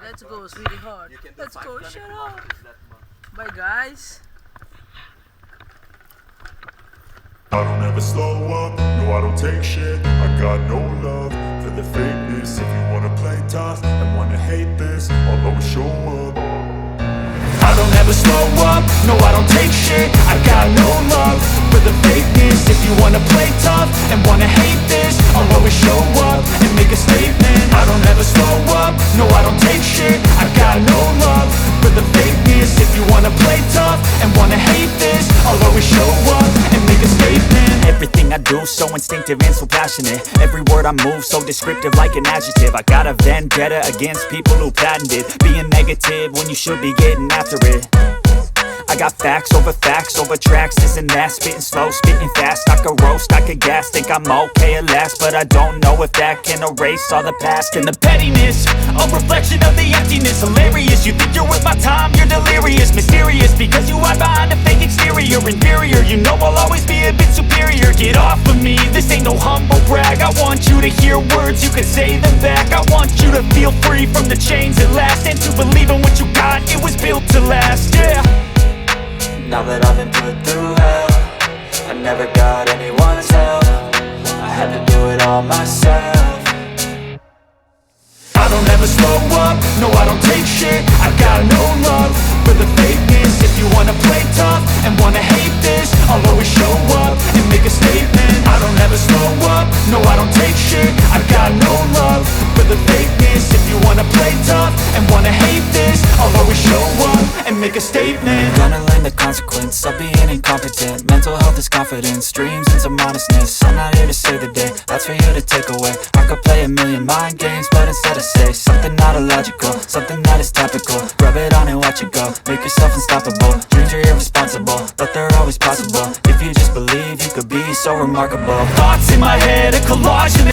Let's go, it's really hard. Let's go, shut up. Bye guys. I don't ever slow up, no I don't take shit. I got no love for the fakeness. If you wanna play tough and wanna hate this, I'll always show up. I don't ever slow up, no I don't take shit. I got no love for the fakeness. If you wanna play tough and wanna hate this, I'll always show up and make a statement. I don't ever slow up, no I don't take shit. I got no love for the fakeness. If you wanna play tough and wanna hate this, I'll always show up and make a statement. Everything I do so instinctive and so passionate. Every word I move so descriptive like an adjective. I got a vendetta against people who patented being negative when you should be getting after it. I got facts over tracks, this and that. Spitting slow, spitting fast, I could roast, I could gas. Think I'm okay at last, but I don't know if that can erase all the past. And the pettiness, a reflection of the emptiness. Hilarious, you think you're worth my time, you're delirious. Mysterious, because you hide behind a fake exterior. Inferior, you know I'll always be a bit superior. Get off of me, this ain't no humble brag. I want you to hear words, you can say them back. I want you to feel free from the chains at last, and to believe in what you got, it was built to last, yeah. Now that I've been put through hell, I never got anyone's help. I had to do it all myself. I don't ever slow up, no I don't take shit. I got no love for the fakeness. If you wanna play tough and wanna hate this, I'll always show up and make a statement. I don't ever slow up, no I don't take shit. I got no love for the fakeness. If you wanna play tough and wanna hate this, I'll always show up and make a statement. Gonna learn the consequence of being incompetent. Mental health is confidence, dreams and some modestness. I'm not here to save the day, that's for you to take away. I could play a million mind games, but instead I say something not illogical, something that is topical. Rub it on and watch it go, make yourself unstoppable. Dreams are irresponsible, but they're always possible. If you just believe, you could be so remarkable. Thoughts in my head, a collage in